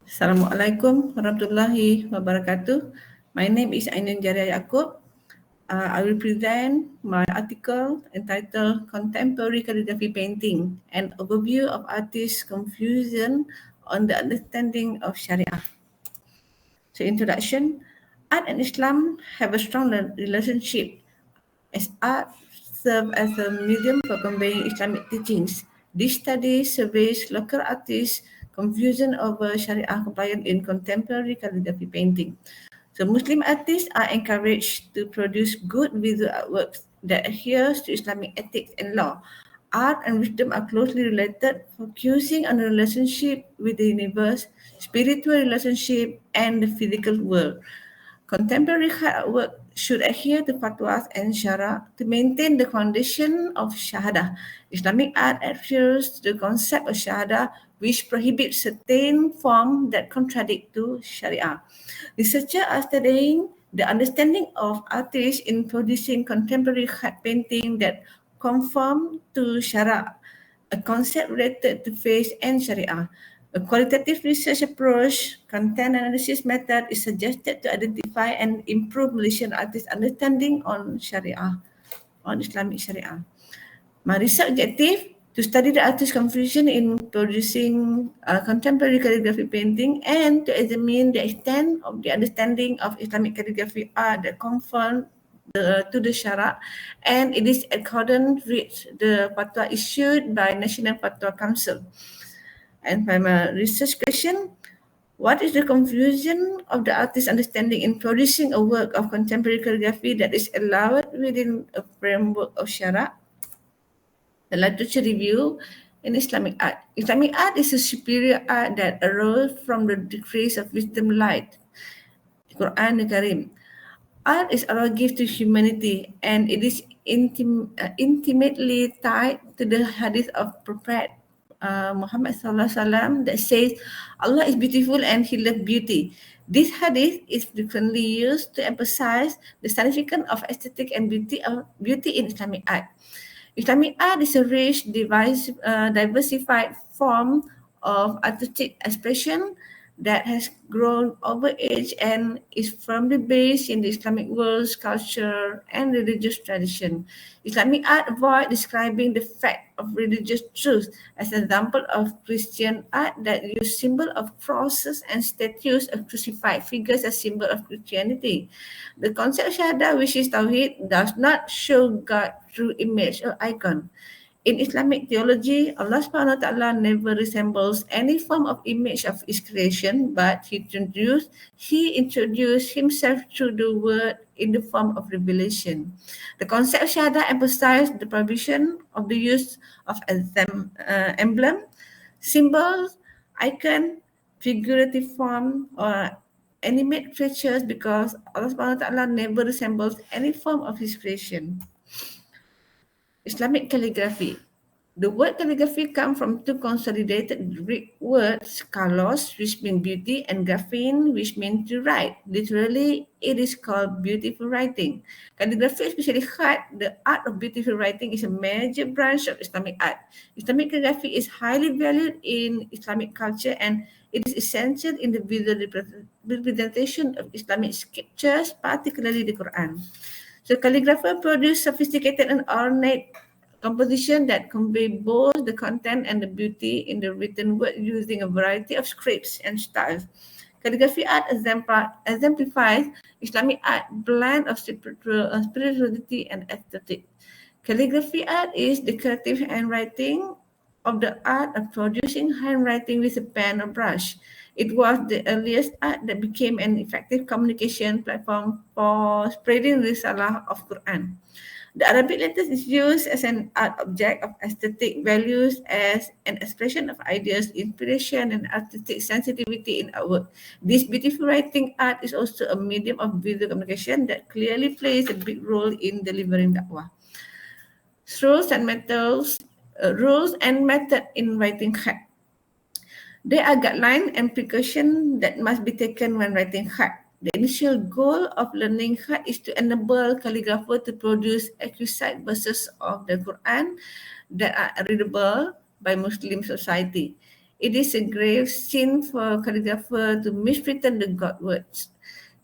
Assalamualaikum warahmatullahi wabarakatuh. My name is Ainun Yaacob. I will present my article entitled Contemporary Calligraphy Painting, an overview of artists' confusion on the understanding of Sharia. So introduction, art and Islam have a strong relationship as art serves as a medium for conveying Islamic teachings. This study surveys local artists' confusion over Sharia compliance in contemporary calligraphy painting. So Muslim artists are encouraged to produce good visual artworks that adheres to Islamic ethics and law. Art and wisdom are closely related, focusing on the relationship with the universe, spiritual relationship, and the physical world. Contemporary artwork should adhere to fatwas and shara to maintain the foundation of shahada. Islamic art adheres to the concept of shahada, which prohibits certain forms that contradict to sharia. Researchers are studying the understanding of artists in producing contemporary khat painting that conform to shara, a concept related to faith and sharia. A qualitative research approach, content analysis method is suggested to identify and improve Malaysian artists' understanding on Sharia, on Islamic Sharia. My research objective to study the artist's confusion in producing contemporary calligraphy painting and to examine the extent of the understanding of Islamic calligraphy art that conform to the Sharia, and it is accordant with the fatwa issued by National Fatwa Council. And my research question, what is the confusion of the artist's understanding in producing a work of contemporary calligraphy that is allowed within a framework of Sharia? The literature review in Islamic art. Islamic art is a superior art that arose from the decrees of wisdom light, Quran and Karim. Art is our gift to humanity and it is intimately tied to the hadith of Prophet Muhammad Sallallahu Alaihi Wasallam that says Allah is beautiful and He loves beauty. This hadith is frequently used to emphasize the significance of aesthetic and beauty in Islamic art. Islamic art is a rich, diversified form of artistic expression that has grown over age and is firmly based in the Islamic world's culture and religious tradition. Islamic art avoids describing the fact of religious truth as an example of Christian art that use symbol of crosses and statues of crucified figures as symbol of Christianity. The concept of Shahada, which is Tawhid, does not show God through image or icon. In Islamic theology, Allah subhanahu wa ta'ala never resembles any form of image of his creation, but he introduced himself through the word in the form of revelation. The concept of Shahada emphasizes the provision of the use of emblem, symbols, icon, figurative form, or animate creatures because Allah subhanahu wa ta'ala never resembles any form of his creation. Islamic calligraphy. The word calligraphy comes from two consolidated Greek words, kalos, which means beauty, and graphein, which means to write. Literally, it is called beautiful writing. Calligraphy, especially khat, the art of beautiful writing, is a major branch of Islamic art. Islamic calligraphy is highly valued in Islamic culture and it is essential in the visual representation of Islamic scriptures, particularly the Quran. So calligrapher produce sophisticated and ornate composition that convey both the content and the beauty in the written word using a variety of scripts and styles. Calligraphy art exemplifies Islamic art blend of spirituality and aesthetic. Calligraphy art is the creative handwriting of the art of producing handwriting with a pen or brush. It was the earliest art that became an effective communication platform for spreading the risalah of Quran. The Arabic letters is used as an art object of aesthetic values as an expression of ideas, inspiration, and artistic sensitivity in artwork. This beautiful writing art is also a medium of visual communication that clearly plays a big role in delivering da'wah. Rules and method in writing khat. There are guidelines and precautions that must be taken when writing khat. The initial goal of learning khat is to enable calligrapher to produce accurate verses of the Quran that are readable by Muslim society. It is a grave sin for a calligrapher to miswritten the God words.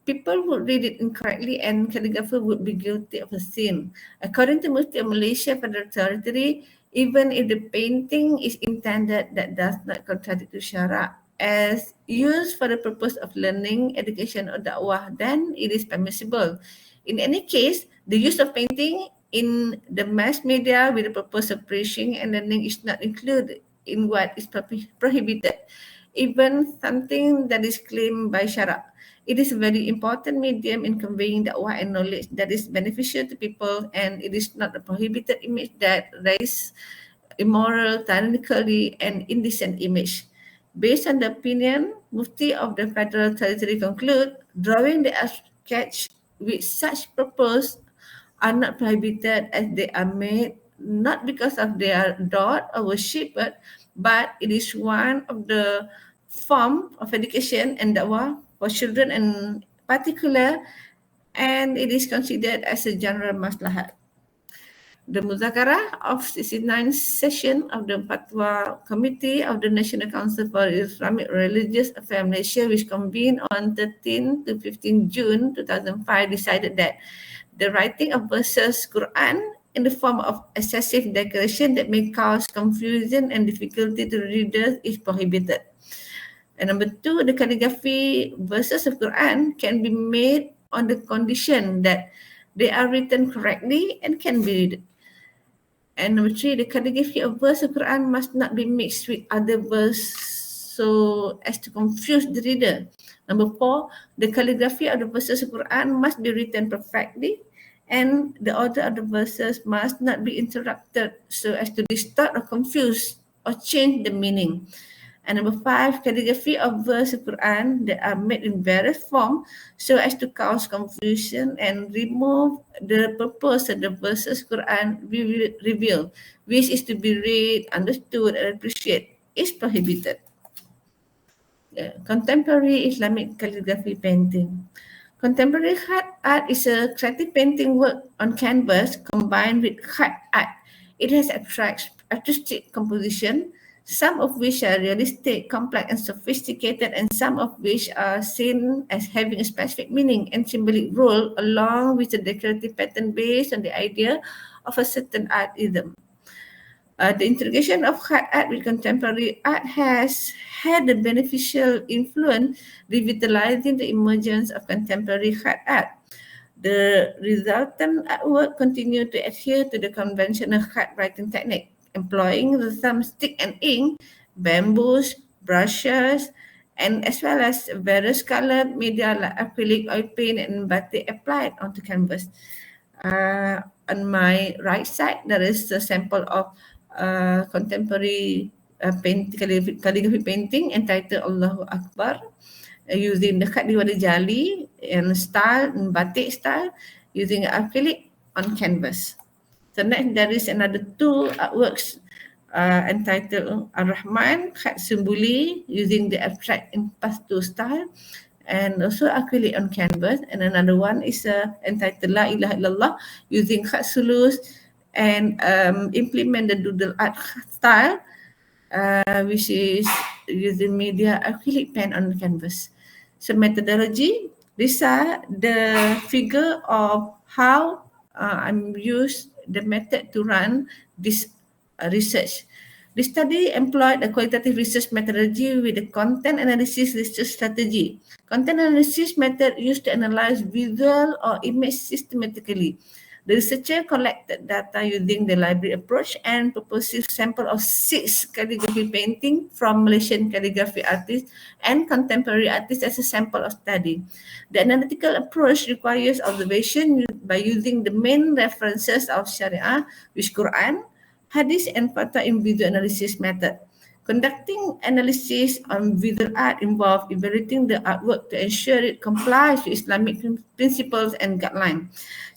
People would read it incorrectly and calligrapher would be guilty of a sin. According to Mufti of Malaysia Federal Territory, even if the painting is intended that does not contradict to Sharia, as used for the purpose of learning, education or da'wah, then it is permissible. In any case, the use of painting in the mass media with the purpose of preaching and learning is not included in what is prohibited, even something that is claimed by Sharia. It is a very important medium in conveying da'wah and knowledge that is beneficial to people, and it is not a prohibited image that raises immoral, tyrannically, and indecent image. Based on the opinion, Mufti of the Federal Territory conclude, drawing the sketch with such purpose are not prohibited as they are made not because of their adored or worshipped, but it is one of the form of education and da'wah for children in particular, and it is considered as a general maslahat. The Muzakarah of 69th session of the Fatwa Committee of the National Council for Islamic Religious Affairs Malaysia, which convened on 13 to 15 June 2005, decided that the writing of verses Quran in the form of excessive decoration that may cause confusion and difficulty to readers is prohibited. And number two, the calligraphy verses of Quran can be made on the condition that they are written correctly and can be read. And number three, the calligraphy of verse of Quran must not be mixed with other verse so as to confuse the reader. Number four, the calligraphy of the verses of Quran must be written perfectly, and the order of the verses must not be interrupted so as to distort or confuse or change the meaning. And number five, calligraphy of verse of Quran that are made in various forms so as to cause confusion and remove the purpose of the verses Quran reveal, which is to be read, understood, and appreciated, is prohibited. Contemporary Islamic calligraphy painting. Contemporary khat art is a creative painting work on canvas combined with khat art. It has artistic composition, some of which are realistic, complex, and sophisticated, and some of which are seen as having a specific meaning and symbolic role, along with a decorative pattern based on the idea of a certain art idiom. The integration of khat art with contemporary art has had a beneficial influence, revitalizing the emergence of contemporary khat art. The resultant artwork continued to adhere to the conventional khat writing technique, employing the thumbstick and ink, bamboos, brushes, and as well as various colored media like acrylic, oil paint, and batik applied onto canvas. On my right side, there is a sample of contemporary calligraphy painting entitled Allahu Akbar, using the khat diwali jali and style, and batik style, using acrylic on canvas. So next, there is another two artworks entitled Ar-Rahman, khat sumbuli, using the abstract impasto style, and also acrylic on canvas. And another one is entitled La ilaha illallah, using khat sulus and implement the doodle art style, which is using media acrylic pen on canvas. So methodology, these are the figure of how I'm used the method to run this research. The study employed a qualitative research methodology with a content analysis research strategy. Content analysis method used to analyze visual or image systematically. The researcher collected data using the library approach and purposive sample of 6 calligraphy paintings from Malaysian calligraphy artists and contemporary artists as a sample of study. The analytical approach requires observation by using the main references of Sharia, which Quran, Hadith, and Fatwa in visual analysis method. Conducting analysis on visual art involves evaluating the artwork to ensure it complies with Islamic principles and guidelines.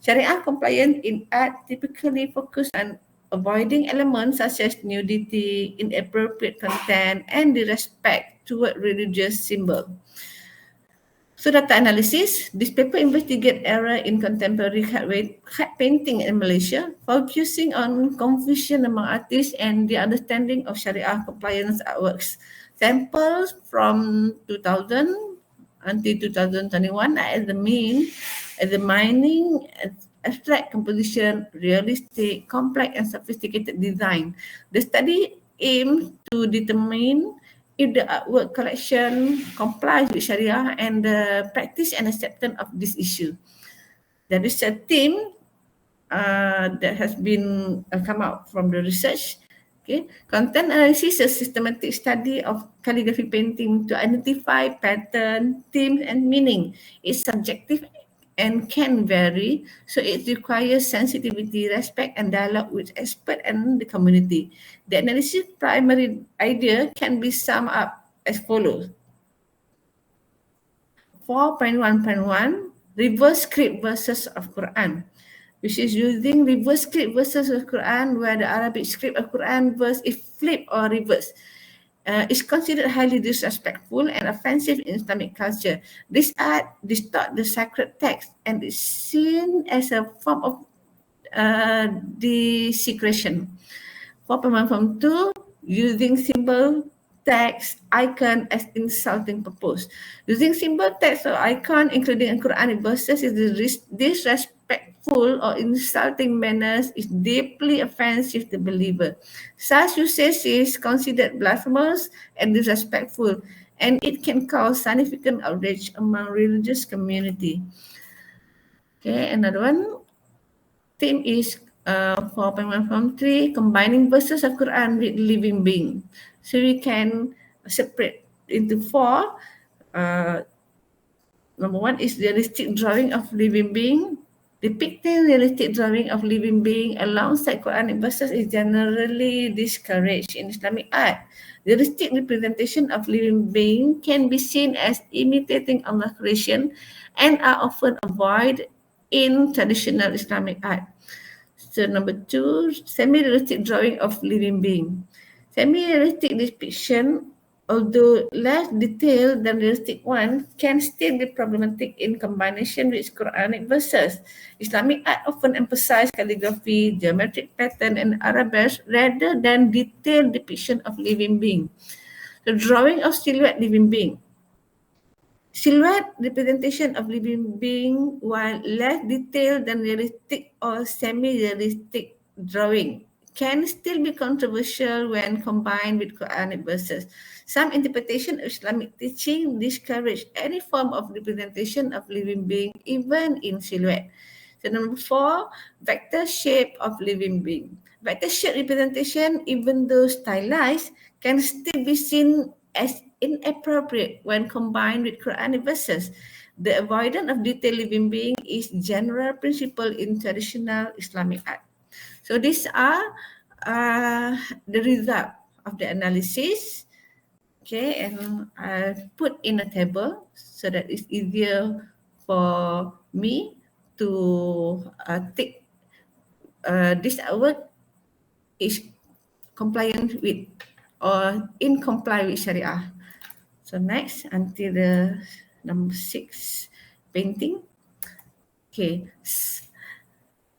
Sharia compliance in art typically focus on avoiding elements such as nudity, inappropriate content, and disrespect toward religious symbols. So data analysis, this paper investigates error in contemporary khat painting in Malaysia, focusing on confusion among artists and the understanding of Sharia compliance artworks. Samples from 2000 until 2021 are examining abstract composition, realistic, complex and sophisticated design. The study aims to determine if the artwork collection complies with Sharia and the practice and acceptance of this issue. There is a team that has been come out from the research. Okay, content analysis is a systematic study of calligraphy painting to identify pattern, themes, and meaning. It's subjective and can vary, so it requires sensitivity, respect, and dialogue with experts and the community. The analysis primary idea can be summed up as follows. 4.1.1 Reverse script verses of Quran, which is using reverse script verses of Quran where the Arabic script of Quran verse is flipped or reversed. Is considered highly disrespectful and offensive in Islamic culture. This art distorts the sacred text and is seen as a form of desecration. 4.1.2 Using symbol, text, icon as insulting purpose. Using symbol, text, or icon, including Quranic verses, is disrespectful or insulting manners is deeply offensive to the believer. Such usage is considered blasphemous and disrespectful, and it can cause significant outrage among religious community. Okay, another one. Theme is 4.1.3 combining verses of Quran with living being. So we can separate into four. Number one is realistic drawing of living being. Depicting realistic drawing of living being alongside Quranic verses is generally discouraged in Islamic art. Realistic representation of living being can be seen as imitating Allah's creation and are often avoided in traditional Islamic art. So number two, semi-realistic drawing of living being. Semi-realistic depiction, although less detailed than realistic one, can still be problematic in combination with Quranic verses. Islamic art often emphasizes calligraphy, geometric pattern, and arabesque rather than detailed depiction of living being. The drawing of silhouette living being. Silhouette representation of living being, while less detailed than realistic or semi-realistic drawing, can still be controversial when combined with Quranic verses. Some interpretation of Islamic teaching discourage any form of representation of living being, even in silhouette. So number four, vector shape of living being. Vector shape representation, even though stylized, can still be seen as inappropriate when combined with Quranic verses. The avoidance of detailed living being is general principle in traditional Islamic art. So these are the result of the analysis. Okay, and I put in a table so that it's easier for me to take this artwork is compliant with or in comply with Sharia. So next, until the number 6 painting. Okay,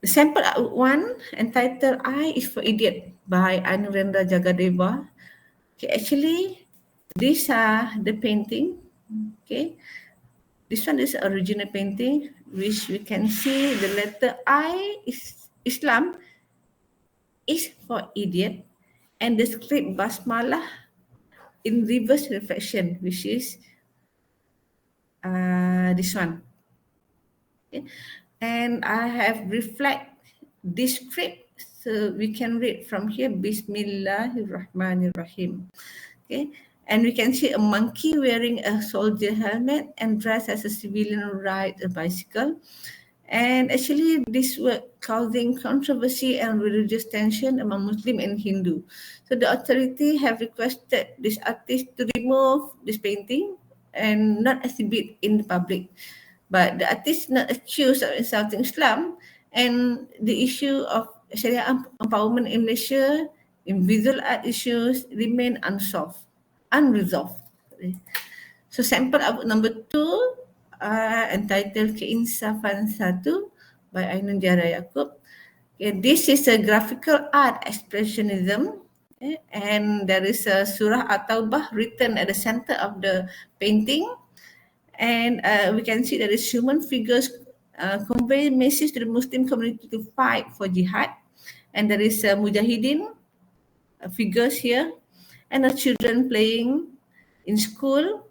the sample one entitled "I is for Idiot" by Ainun Jagadeva. Okay, actually, these are the painting. Okay, this one is original painting, which we can see the letter I is Islam is for idiot, and the script basmalah in reverse reflection, which is this one. Okay. And I have reflect this script, so we can read from here. Bismillahirrahmanirrahim. Okay, and we can see a monkey wearing a soldier helmet and dressed as a civilian ride a bicycle. And actually, this was causing controversy and religious tension among Muslim and Hindu. So the authority have requested this artist to remove this painting and not exhibit in the public. But the artist not accused of insulting Islam, and the issue of Sharia empowerment in Malaysia in visual art issues remain unresolved. So sample artwork number 2 entitled Keinsafan Satu by Ainun Jariah Yaacob. Okay, this is a graphical art expressionism. Okay? And there is a Surah At-Taubah written at the center of the painting. And we can see there is human figures convey message to the Muslim community to fight for jihad. And there is mujahideen figures here, and the children playing in school.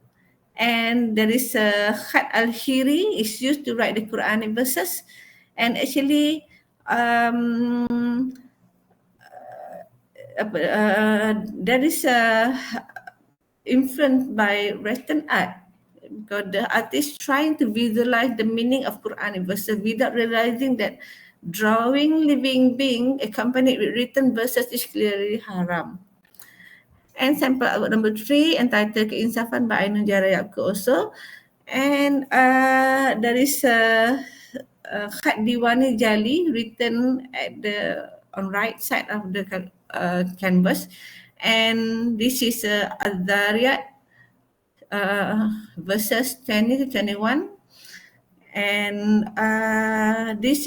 And there is a khat al-hiri is used to write the Quranic verses. And actually, there is a influenced by Western art, because the artist trying to visualize the meaning of Quranic verses without realizing that drawing living being accompanied with written verses is clearly haram. And sample artwork number 3 entitled Keinsafan by Ainun Jariah also. And there is a khat diwani jali written at the on right side of the canvas. And this is Azariah verses 20 to 21. And this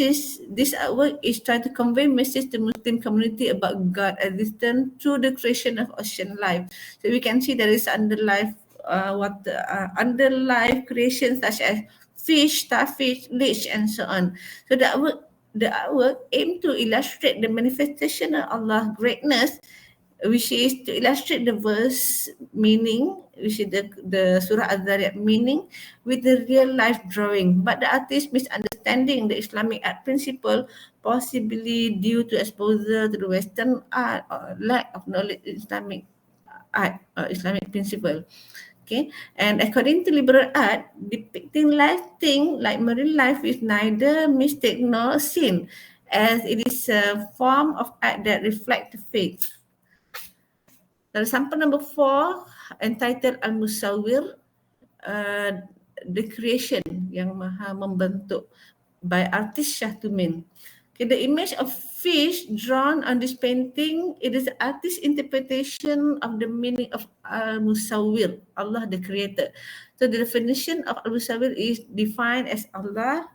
artwork is trying to convey message to Muslim community about God existence through the creation of ocean life. So we can see there is underlife underlife creations such as fish, starfish, leech, and so on. So the artwork aim to illustrate the manifestation of Allah's greatness, which is to illustrate the verse meaning, which is the Surah Az-Zariyat meaning, with the real life drawing. But the artist misunderstanding the Islamic art principle, possibly due to exposure to the Western art or lack of knowledge in Islamic art or Islamic principle. Okay, and according to liberal art, depicting life thing like marine life is neither mistake nor sin, as it is a form of art that reflects the faith. Dari sample number 4 entitled Al-Musawwir, the creation yang maha membentuk by artist Shahtumin. Okay, the image of fish drawn on this painting, it is the artist's interpretation of the meaning of Al-Musawwir, Allah the creator. So the definition of Al-Musawwir is defined as Allah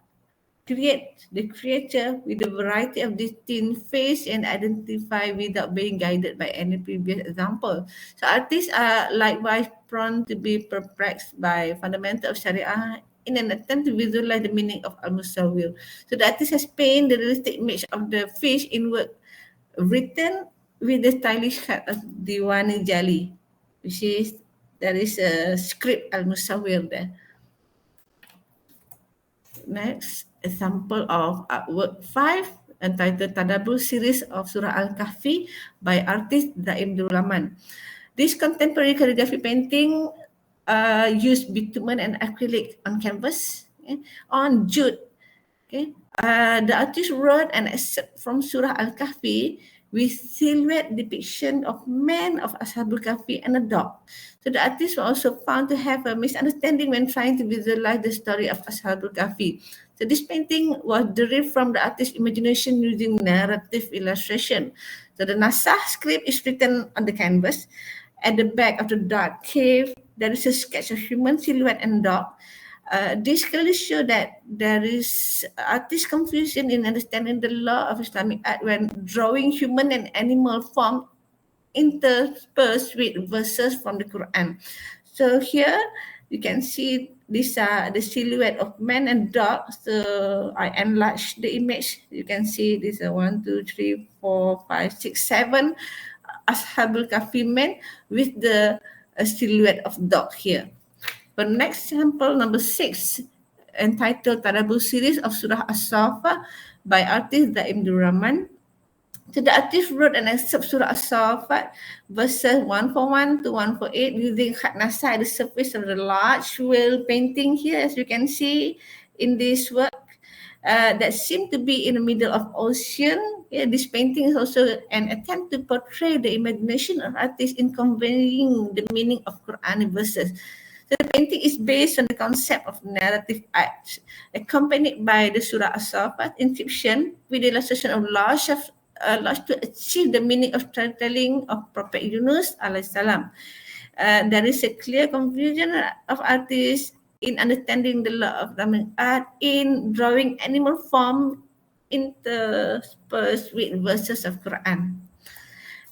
create the creature with a variety of distinct face and identify without being guided by any previous example. So artists are likewise prone to be perplexed by fundamental of syariah in an attempt to visualize the meaning of al-musawwir. So the artist has painted the realistic image of the fish in work written with the stylish khat of diwani jali, which is there is a script al-musawwir there. Next, example of artwork 5 entitled Tadabbur series of Surah Al-Kahfi by artist Daim Dulaman. This contemporary calligraphy painting used bitumen and acrylic on canvas, on jute. Okay. The artist wrote an excerpt from Surah Al-Kahfi with silhouette depiction of man of Ashabul Kahfi and a dog. So the artist was also found to have a misunderstanding when trying to visualize the story of Ashabul Kahfi. So this painting was derived from the artist's imagination using narrative illustration. So the Nasah script is written on the canvas. At the back of the dark cave, there is a sketch of human silhouette and dog. This clearly shows that there is artist confusion in understanding the law of Islamic art when drawing human and animal form interspersed with verses from the Quran. So here you can see these are the silhouette of man and dog. So I enlarged the image. You can see this 1, 2, 3, 4, 5, 6, 7 Ashabul Kahfi men with the silhouette of dog here. For next sample, number 6, entitled Tadabbur series of Surah As-Saffat by artist Daim Duraman. So the artist wrote an excerpt Surah As-Saffat verses 141 to 148 using khat nasah at the surface of the large whale painting here, as you can see in this work. That seem to be in the middle of ocean. Yeah, this painting is also an attempt to portray the imagination of artists in conveying the meaning of Quranic verses. So the painting is based on the concept of narrative art, accompanied by the Surah As-Saffat inscription with the illustration of large to achieve the meaning of storytelling of Prophet Yunus alayhi salam. There is a clear confusion of artists in understanding the law of Islamic art in drawing animal form interspersed with verses of Quran.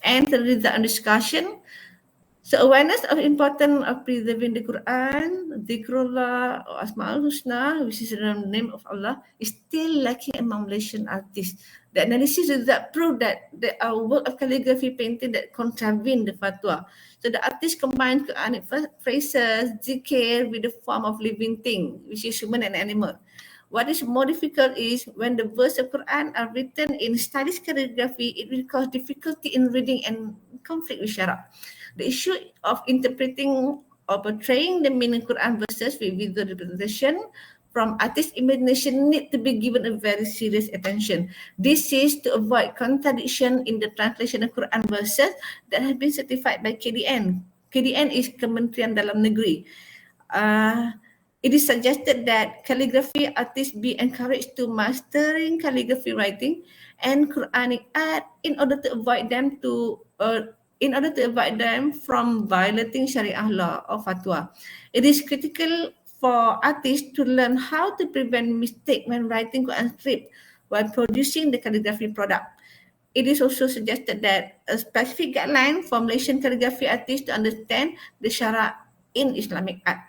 And the result of discussion. So awareness of importance of preserving the Quran, Dhikrullah, or Asma'ul Husna, which is the name of Allah, is still lacking among Malaysian artists. The analysis result prove that there are work of calligraphy painting that contravene the fatwa. So the artist combines Quranic phrases, zikr with the form of living thing, which is human and animal. What is more difficult is when the verse of Quran are written in stylish calligraphy, it will cause difficulty in reading and conflict with Sharia. The issue of interpreting or portraying the meaning Quran verses with visual representation from artist imagination need to be given a very serious attention. This is to avoid contradiction in the translation of Quran verses that have been certified by KDN. KDN is Kementerian Dalam Negeri. It is suggested that calligraphy artists be encouraged to mastering calligraphy writing and Quranic art in order to avoid them from violating Sharia law or fatwa. It is critical for artists to learn how to prevent mistake when writing Quran script while producing the calligraphy product. It is also suggested that a specific guideline for Malaysian calligraphy artists to understand the Sharia in Islamic art.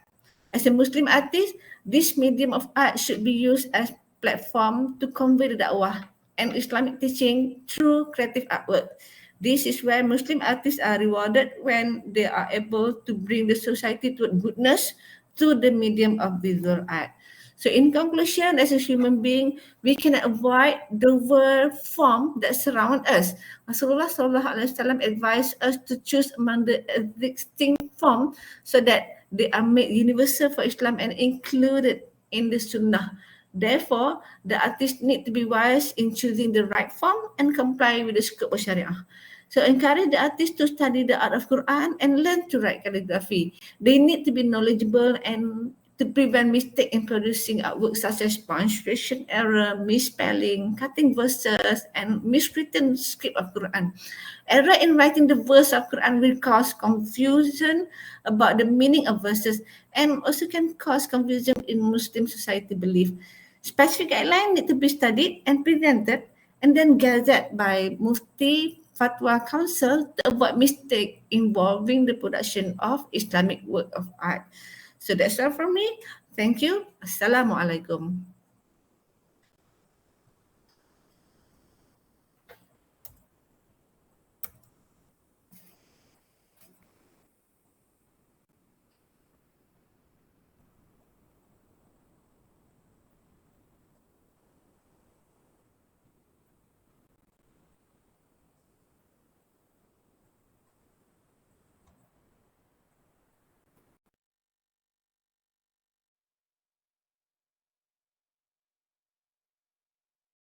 As a Muslim artist, this medium of art should be used as platform to convey the da'wah and Islamic teaching through creative artwork. This is where Muslim artists are rewarded when they are able to bring the society to goodness through the medium of visual art. So in conclusion, as a human being, we cannot avoid the world form that surround us. Rasulullah SAW advised us to choose among the existing form so that they are made universal for Islam and included in the Sunnah. Therefore, the artists need to be wise in choosing the right form and comply with the scope of Sharia. So encourage the artists to study the art of Quran and learn to write calligraphy. They need to be knowledgeable and to prevent mistake in producing artwork such as punctuation error, misspelling, cutting verses, and miswritten script of Quran. Error in writing the verse of Quran will cause confusion about the meaning of verses and also can cause confusion in Muslim society belief. Specific guidelines need to be studied and presented and then gathered by Mufti Fatwa Council to avoid mistake involving the production of Islamic work of art. So that's all from me. Thank you. Assalamualaikum.